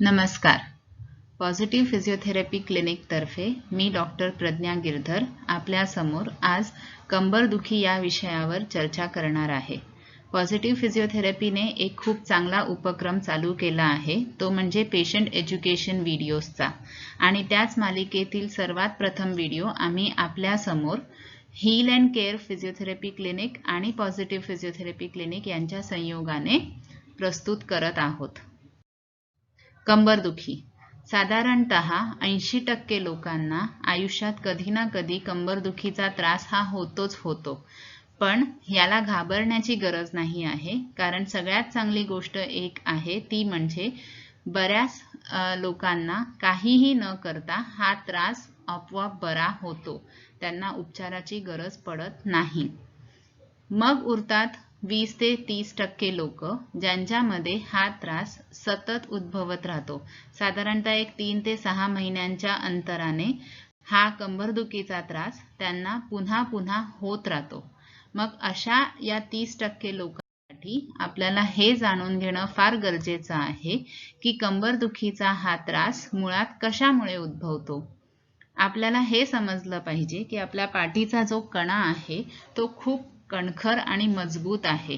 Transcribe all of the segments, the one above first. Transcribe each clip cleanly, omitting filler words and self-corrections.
नमस्कार. Positive physiotherapy clinic तर्फे मी doctor Pragya Girdhar आपल्या समोर आज कंबरदुखी या विषयावर चर्चा करणार आहे. पॉझिटिव्ह फिजिओथेरपीने एक खूप चांगला उपक्रम चालू केला आहे, तो म्हणजे पेशंट एज्युकेशन व्हिडिओजचा. आणि त्याच मालिकेतील सर्वात प्रथम व्हिडिओ आम्ही आपल्या समोर heal and care physiotherapy clinic आणि पॉझिटिव्ह फिजिओथेरपी क्लिनिक यांच्या संयोगाने प्रस्तुत करत आहोत. कंबरदुखी साधारणतः 80% लोकांना आयुष्यात कधी ना कधी कंबरदुखीचा त्रास हा होतोच होतो. पण याला घाबरण्याची गरज नाही आहे, कारण सगळ्यात चांगली गोष्ट एक आहे ती म्हणजे बऱ्याच लोकांना काहीही न करता हा त्रास आपोआप बरा होतो. त्यांना उपचाराची गरज पडत नाही. मग उरतात 20 ते 30% लोक ज्यांच्यामध्ये हा त्रास सतत उद्भवत राहतो. साधारणतः एक 3 ते 6 महिन्यांच्या अंतराने हा कंबरदुखीचा त्रास त्यांना पुन्हा पुन्हा होत राहतो. मग अशा या 30% लोकांसाठी आपल्याला हे जाणून घेणं फार गरजेचं आहे की कंबरदुखीचा हा त्रास मुळात कशामुळे उद्भवतो. आपल्याला हे समजलं पाहिजे की आपल्या पाठीचा जो कणा आहे तो खूप कणखर आणि मजबूत आहे.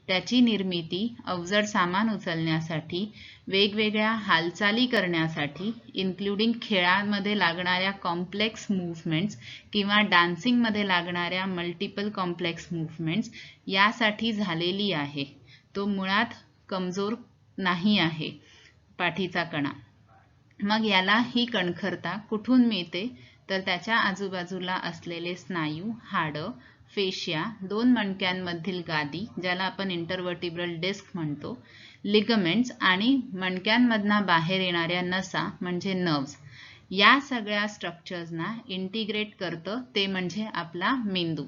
त्याची निर्मिती अवजड सामान उचलण्यासाठी, वेगवेगळ्या हालचाली करण्यासाठी, इन्क्लुडिंग खेळामध्ये लागणाऱ्या कॉम्प्लेक्स मूव्हमेंट्स किंवा डान्सिंगमध्ये लागणाऱ्या मल्टिपल कॉम्प्लेक्स मूव्हमेंट्स यासाठी झालेली आहे. तो मुळात कमजोर नाही आहे पाठीचा कणा. मग याला ही कणखरता कुठून मिळते तर त्याच्या आजूबाजूला असलेले स्नायू, हाडं, फेशिया, दोन मणक्यांमधील गादी ज्याला आपण इंटरव्हर्टिब्रल डिस्क म्हणतो, लिगमेंट्स आणि मणक्यांमधना बाहेर येणाऱ्या नसा म्हणजे नर्व्स, या सगळ्या स्ट्रक्चर्सना इंटिग्रेट करतं ते म्हणजे आपला मेंदू.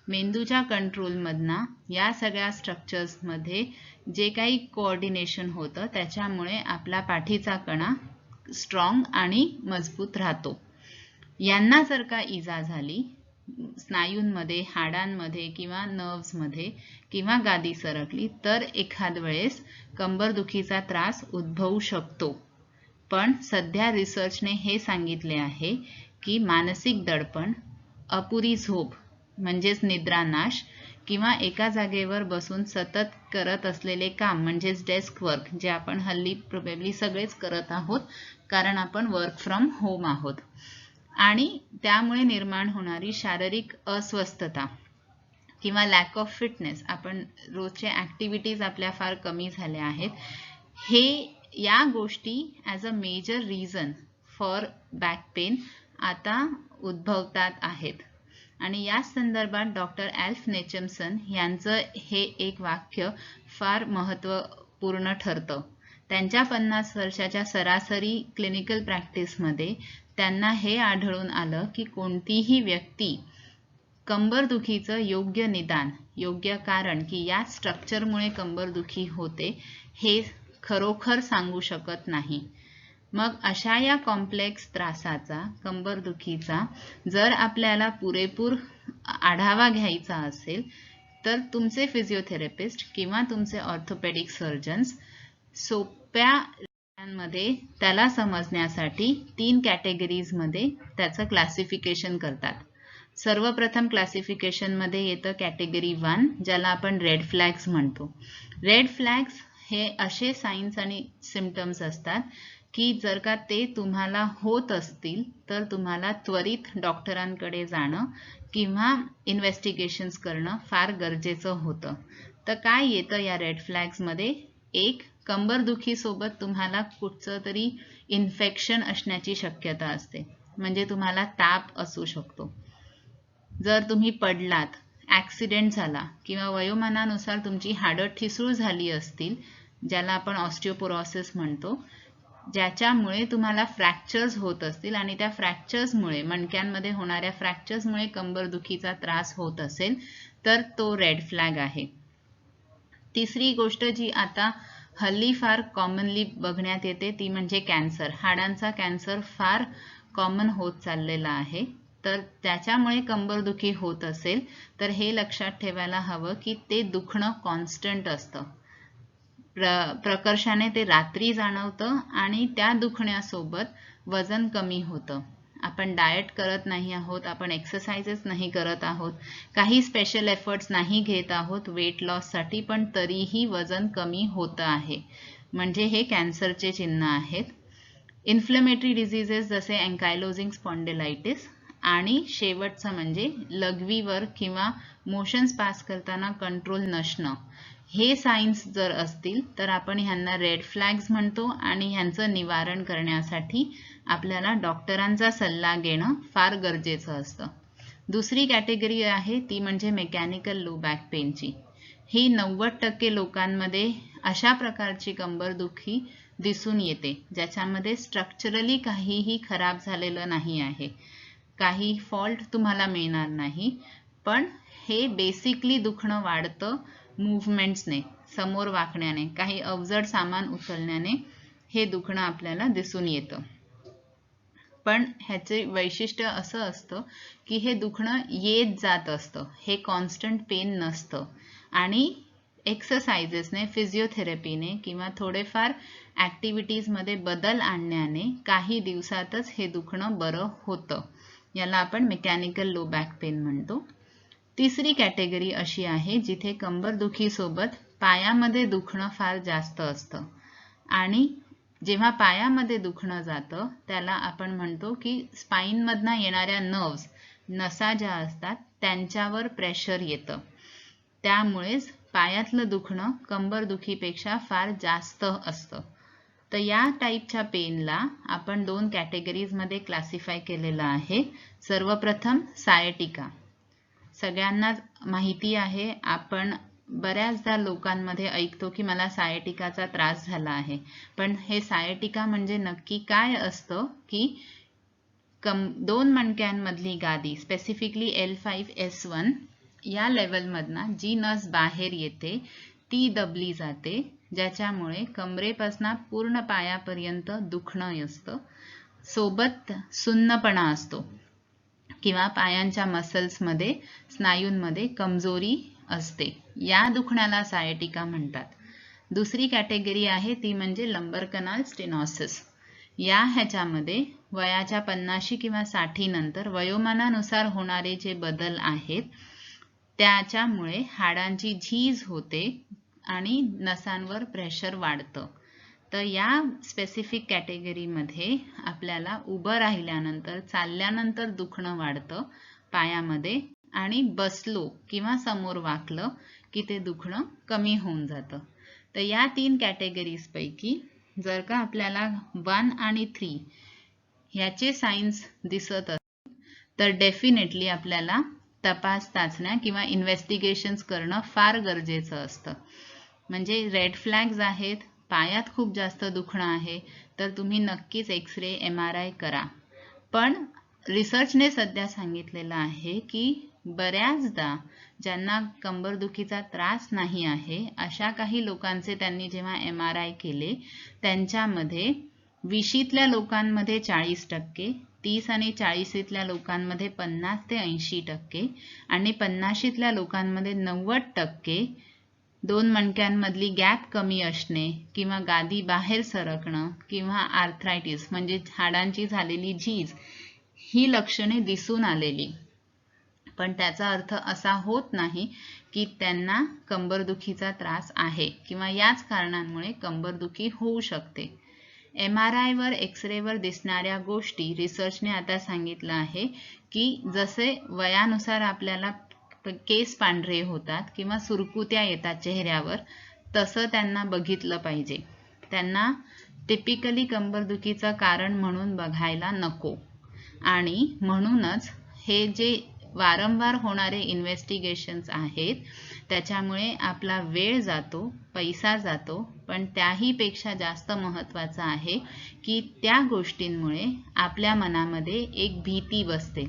मेंदूच्या कंट्रोलमधना या सगळ्या स्ट्रक्चर्समध्ये जे काही कोऑर्डिनेशन होतं त्याच्यामुळे आपला पाठीचा कणा स्ट्रॉंग आणि मजबूत राहतो. यांना जर का इजा झाली स्नायूंमध्ये, हाडांमध्ये किंवा नर्व्समध्ये किंवा गादी सरकली तर एखाद वेळेस कंबरदुखीचा त्रास उद्भवू शकतो. पण सध्या रिसर्चने हे सांगितले आहे की मानसिक दडपण, अपुरी झोप म्हणजेच निद्रानाश किंवा एका जागेवर बसून सतत करत असलेले काम म्हणजेच डेस्क वर्क, जे आपण हल्ली प्रोबेबली सगळेच करत आहोत कारण आपण वर्क फ्रॉम होम आहोत, आणि त्यामुळे निर्माण होणारी शारीरिक अस्वस्थता किंवा लॅक ऑफ फिटनेस, आपण रोजच्या ॲक्टिव्हिटीज आपल्या फार कमी झाल्या आहेत, हे या गोष्टी as a major reason for back pain आता उद्भवतात आहेत. आणि या संदर्भात डॉक्टर ॲल्फ नेचमसन यांचं हे एक वाक्य फार महत्त्वपूर्ण ठरतं. त्यांच्या 50 वर्षाच्या सरासरी क्लिनिकल प्रॅक्टिसमध्ये त्यांना हे आढळून आलं की कोणतीही व्यक्ती कंबरदुखीचं योग्य निदान, योग्य कारण की या स्ट्रक्चरमुळे कंबरदुखी होते हे खरोखर सांगू शकत नाही. मग अशा या कॉम्प्लेक्स त्रासाचा, कंबरदुखीचा जर आपल्याला पुरेपूर आढावा घ्यायचा असेल तर तुमचे फिजिओथेरपिस्ट किंवा तुमचे ऑर्थोपेडिक सर्जन्स सोप्या मध्ये त्याला समजण्यासाठी 3 कॅटेगरीजमध्ये त्याचं क्लासिफिकेशन करतात. सर्वप्रथम क्लासिफिकेशनमध्ये येतं कॅटेगरी 1, ज्याला आपण रेड फ्लॅग्स म्हणतो. रेड फ्लॅग्स हे असे साइन्स आणि सिम्पटम्स असतात की जर का ते तुम्हाला होत असतील तर तुम्हाला त्वरित डॉक्टरांकडे जाणं किंवा इन्व्हेस्टिगेशन्स करणं फार गरजेचं होतं. तर काय येतं या रेड फ्लॅग्समध्ये? एक, कंबरदुखीसोबत तुम्हाला कुठचं तरी इन्फेक्शन असण्याची शक्यता असते, म्हणजे तुम्हाला ताप असू शकतो. जर तुम्ही पडलात, ॲक्सिडेंट झाला किंवा वयोमानानुसार तुमची हाडं ठिसूळ झाली असतील, ज्याला आपण ऑस्टिओपोरोसिस म्हणतो, ज्याच्यामुळे तुम्हाला फ्रॅक्चर्स होत असतील आणि त्या फ्रॅक्चर्समुळे, मणक्यांमध्ये होणाऱ्या फ्रॅक्चर्समुळे कंबरदुखीचा त्रास होत असेल तर तो रेड फ्लॅग आहे. तिसरी गोष्ट जी आता हल्ली फार कॉमनली बघण्यात येते ती म्हणजे कॅन्सर. हाडांचा कॅन्सर फार कॉमन होत चाललेला आहे. तर त्याच्यामुळे कंबरदुखी होत असेल तर हे लक्षात ठेवायला हवं की ते दुखणं कॉन्स्टंट असतं. प्रकर्षाने ते रात्री जाणवतं आणि त्या दुखण्यासोबत वजन कमी होतं. आपण डाएट करत नाही आहोत, आपण एक्सरसाइजेस नाही करत आहोत, काही स्पेशल एफर्ट्स नाही घेत आहोत वेट लॉससाठी, पण तरीही वजन कमी होतं आहे. म्हणजे हे कॅन्सरचे चिन्ह आहेत. इन्फ्लेमेटरी डिझिजेस जसे अँकायलोजिंग स्पॉन्डिलायटिस आणि शेवटचं म्हणजे लघवीवर किंवा मोशन्स पास करताना कंट्रोल नसणं, हे सायन्स जर असतील तर आपण ह्यांना रेड फ्लॅग्स म्हणतो आणि ह्यांचं निवारण करण्यासाठी आपल्याला डॉक्टरांचा सल्ला घेणं फार गरजेचं असतं. दुसरी कॅटेगरी आहे ती म्हणजे मेकॅनिकल लो बॅक पेनची. ही 90% लोकांमध्ये अशा प्रकारची कंबरदुखी दिसून येते ज्याच्यामध्ये स्ट्रक्चरली काहीही खराब झालेलं नाही आहे, काही फॉल्ट तुम्हाला मिळणार नाही, पण हे बेसिकली दुखणं वाढतं मूव्हमेंट्सने, समोर वाकण्याने, काही अवजड सामान उचलण्याने हे दुखणं आपल्याला दिसून येतं. पण ह्याचे वैशिष्ट्य असं असतं की हे दुखणं येत जात असतं, हे कॉन्स्टंट पेन नसतं आणि एक्सरसाइजेसने, फिजिओथेरपीने किंवा थोडेफार ॲक्टिव्हिटीजमध्ये बदल आणण्याने काही दिवसातच हे दुखणं बरं होतं. याला आपण मेकॅनिकल लो बॅक पेन म्हणतो. तिसरी कॅटेगरी अशी आहे जिथे कंबरदुखीसोबत पायामध्ये दुखणं फार जास्त असतं आणि जेव्हा पायामध्ये दुखणं जातं त्याला आपण म्हणतो की स्पाईनमधनं येणाऱ्या नर्व्स, नसा ज्या असतात त्यांच्यावर प्रेशर येतं, त्यामुळेच पायातलं दुखणं कंबरदुखीपेक्षा फार जास्त असतं. तर या टाईपच्या पेनला आपण 2 कॅटेगरीजमध्ये क्लासिफाय केलेलं आहे. सर्वप्रथम सायटिका. सगळ्यांना माहिती आहे, आपण बऱ्याचदा लोकांमध्ये ऐकतो की मला सायटिकाचा त्रास झाला आहे, पण हे सायटिका म्हणजे नक्की काय असतं की 2 मणक्यांमधली गादी, स्पेसिफिकली L5-S1 या लेवलमधनं जी नस बाहेर येते ती दबली जाते, ज्याच्यामुळे कमरेपासून पूर्ण पायापर्यंत दुखणं असतं, सोबत सुन्नपणा असतो किंवा पायांच्या मसल्समध्ये, स्नायूंमध्ये कमजोरी असते. या दुखण्याला सायटिका म्हणतात. दुसरी कॅटेगरी आहे ती म्हणजे लंबर कनाल स्टेनोसिस. या ह्याच्यामध्ये वयाच्या 50 किंवा 60 नंतर वयोमानानुसार होणारे जे बदल आहेत त्याच्यामुळे हाडांची झीज होते आणि नसांवर प्रेशर वाढतं. तर या स्पेसिफिक कॅटेगरीमध्ये आपल्याला उभं राहिल्यानंतर, चालल्यानंतर दुखणं वाढतं पायामध्ये आणि बसलो किंवा समोर वाकलं की ते दुखणं कमी होऊन जातं. तर या 3 कॅटेगरीजपैकी जर का आपल्याला 1 आणि 3 ह्याचे सायन्स दिसत असतील तर डेफिनेटली आपल्याला तपास, चाचण्या किंवा इन्व्हेस्टिगेशन्स करणं फार गरजेचं असतं. म्हणजे रेड फ्लॅग्स आहेत, पायात खूप जास्त दुखणं आहे तर तुम्ही नक्कीच एक्सरे, MRI करा. पण रिसर्चने सध्या सांगितलेलं आहे की बऱ्याचदा ज्यांना कंबरदुखीचा त्रास नाही आहे अशा काही लोकांचे त्यांनी जेव्हा MRI केले त्यांच्यामध्ये 20तल्या लोकांमध्ये 40%, 30 आणि 40तल्या लोकांमध्ये 50 ते 80% आणि 50तल्या लोकांमध्ये 90% 2 मणक्यांमधली गॅप कमी असणे किंवा गादी बाहेर सरकणं किंवा आर्थरायटिस म्हणजे हाडांची झालेली झीज ही लक्षणे दिसून आलेली. पण त्याचा अर्थ असा होत नाही की त्यांना कंबरदुखीचा त्रास आहे किंवा याच कारणांमुळे कंबरदुखी होऊ शकते. MRI वर, एक्सरेवर दिसणाऱ्या गोष्टी रिसर्चने आता सांगितलं आहे की जसे वयानुसार आपल्याला केस पांढरे होतात किंवा सुरकुत्या येतात चेहऱ्यावर, तसं त्यांना बघितलं पाहिजे. त्यांना टिपिकली कंबरदुखीचं कारण म्हणून बघायला नको आणि म्हणूनच हे जे वारंवार होणारे इन्व्हेस्टिगेशन्स आहेत त्याच्यामुळे आपला वेळ जातो, पैसा जातो, पण त्याही पेक्षा जास्त महत्त्वाचं आहे की त्या गोष्टींमुळे आपल्या मनामध्ये एक भीती बसते.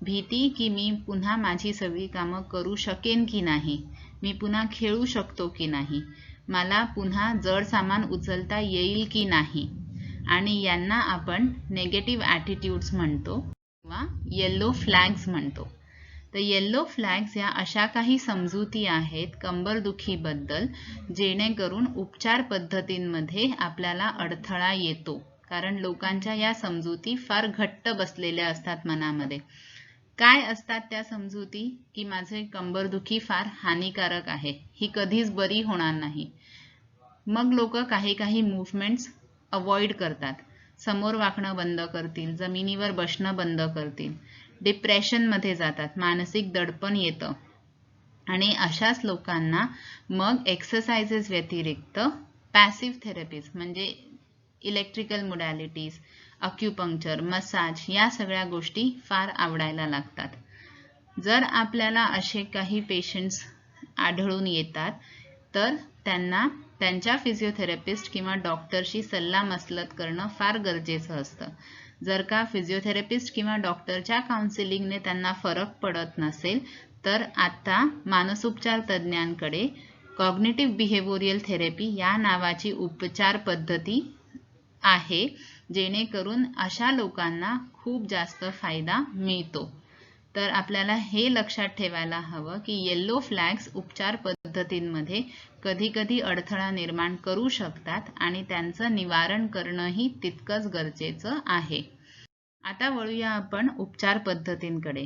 भीती की मी पुन्हा माझी सगळी कामं करू शकेन की नाही, मी पुन्हा खेळू शकतो की नाही, मला पुन्हा जड सामान उचलता येईल की नाही, आणि यांना आपण नेगेटिव्ह ॲटिट्यूड्स म्हणतो किंवा येलो फ्लॅग्स म्हणतो. तर येलो फ्लॅग्स या अशा काही समजुती आहेत कंबरदुखीबद्दल जेणेकरून उपचार पद्धतींमध्ये आपल्याला अडथळा येतो, कारण लोकांच्या या समजुती फार घट्ट बसलेल्या असतात मनामध्ये. काय असतात त्या समजुती? की माझे कंबरदुखी फार हानिकारक आहे, ही कधीच बरी होणार नाही. मग लोक काही मूव्हमेंट्स अवॉइड करतात, समोर वाकणं बंद करतील, जमिनीवर बसणं बंद करतील, डिप्रेशनमध्ये जातात, मानसिक दडपण येतं. आणि अशाच लोकांना मग एक्सरसाइजेस व्यतिरिक्त पॅसिव्ह थेरपीज म्हणजे इलेक्ट्रिकल मोडॅलिटीज, अक्युपंक्चर, मसाज या सगळ्या गोष्टी फार आवडायला लागतात. जर आपल्याला असे काही पेशंट्स आढळून येतात तर त्यांना त्यांच्या फिजिओथेरपिस्ट किंवा डॉक्टरशी सल्लामसलत करणं फार गरजेचं असतं. जर का फिजिओथेरपिस्ट किंवा डॉक्टरच्या काउन्सिलिंगने त्यांना फरक पडत नसेल तर आता मानसोपचार तज्ज्ञांकडे कॉग्निटिव्ह बिहेवियरल थेरपी या नावाची उपचार पद्धती आहे, जेणेकरून अशा लोकांना खूप जास्त फायदा मिळतो. तर आपल्याला हे लक्षात ठेवायला हवं की येलो फ्लॅग्स उपचार पद्धतींमध्ये कधी अडथळा निर्माण करू शकतात आणि त्यांचं निवारण करणंही तितकंच गरजेचं आहे. आता वळूया आपण उपचार पद्धतींकडे.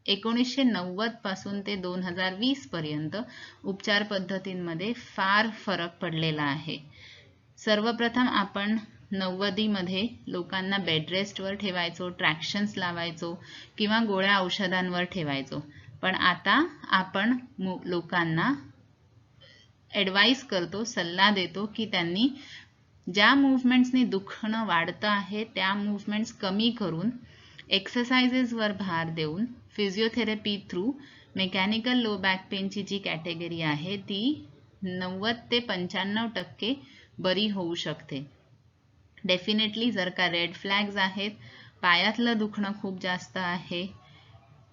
1990 पासून ते 2020 पर्यंत उपचार पद्धतींमध्ये फार फरक पडलेला आहे. सर्वप्रथम आपण 90 मध्ये लोकांना बेड रेस्टवर ठेवायचो, ट्रॅक्शन्स लावायचो किंवा गोळ्या औषधांवर ठेवायचो. पण आता आपण लोकांना ॲडवाइस करतो, सल्ला देतो की त्यांनी ज्या मूव्हमेंट्सनी दुखणं वाढतं आहे त्या मूव्हमेंट्स कमी करून एक्सरसाइजेसवर भार देऊन physiotherapy through mechanical low back पेनची जी कॅटेगरी आहे ती 90 ते 95% बरी होऊ शकते. डेफिनेटली जर का रेड फ्लॅग्स आहेत, पायातलं दुखणं खूप जास्त आहे,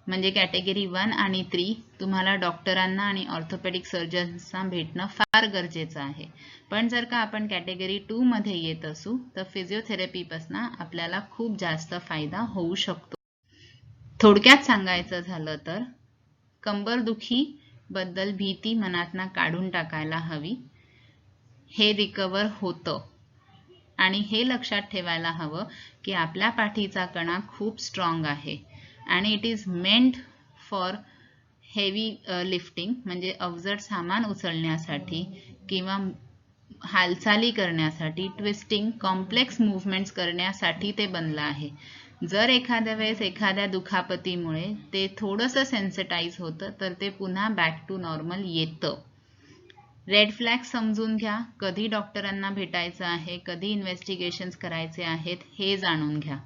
म्हणजे कॅटेगरी 1 आणि 3, तुम्हाला डॉक्टरांना आणि ऑर्थोपेडिक सर्जन्सना भेटणं फार गरजेचं आहे. पण जर का आपण कॅटेगरी 2 मध्ये येत असू तर फिजिओथेरपीपासून आपल्याला खूप जास्त फायदा होऊ शकतो. थोडक्यात सांगायचं झालं तर कंबरदुखी बद्दल भीती मनातनं काढून टाकायला हवी. हे रिकवर होतं आणि हे लक्षात ठेवायला हवं की आपल्या पाठीचा कणा खूप स्ट्रॉंग आहे आणि it is meant for heavy lifting, म्हणजे अवजड सामान उचलण्यासाठी किंवा हालचाली करण्यासाठी, ट्विस्टिंग, कॉम्प्लेक्स मूव्हमेंट्स करण्यासाठी ते बनलं आहे. जर एखाद्या वेळेस एखाद्या दुखापतीमुळे ते थोडंसं सेन्सिटाईज होतं तर ते पुन्हा बॅक टू नॉर्मल येतं. रेड फ्लॅग समजून घ्या, कधी डॉक्टरांना भेटायचं आहे, कधी इन्व्हेस्टिगेशन्स करायचे आहेत हे जाणून घ्या.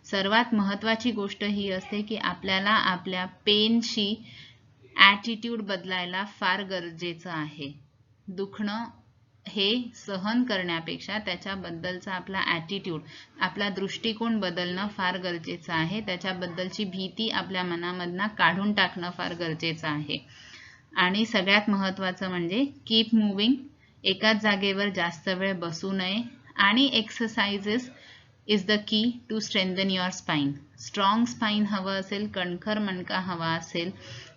सर्वात महत्त्वाची गोष्ट ही असते की आपल्याला आपल्या पेनशी ॲटिट्यूड बदलायला फार गरजेचं आहे. दुखणं हे सहन करण्यापेक्षा त्याच्याबद्दलचा आपला ॲटिट्यूड, आपला दृष्टिकोन बदलणं फार गरजेचं आहे. त्याच्याबद्दलची भीती आपल्या मनामधनं काढून टाकणं फार गरजेचं आहे. आणि सगळ्यात महत्त्वाचं म्हणजे कीप मूव्हिंग, एकाच जागेवर जास्त वेळ बसू नये आणि exercises is the key to strengthen your spine. Strong spine हवं असेल, कणखर मणका हवा असेल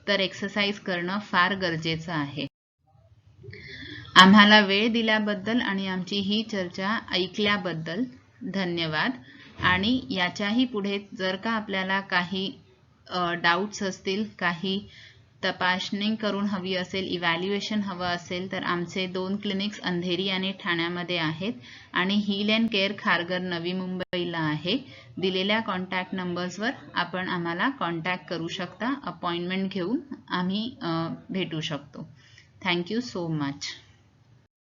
तर एक्सरसाइज करणं फार गरजेचं आहे. आम्हाला वेळ दिल्याबद्दल आणि आमची ही चर्चा ऐकल्याबद्दल धन्यवाद. आणि याच्याही पुढे जर का आपल्याला काही डाऊट्स असतील, काही तपासणी करून हवी असेल, इव्हॅल्युएशन हवं असेल तर आमचे 2 क्लिनिक्स अंधेरी आणि ठाण्यामध्ये आहेत आणि हील अँड केअर खारघर नवी मुंबईला आहे. दिलेल्या कॉन्टॅक्ट नंबर्सवर आपण आम्हाला कॉन्टॅक्ट करू शकता. अपॉइंटमेंट घेऊन आम्ही भेटू शकतो. Thank you so much.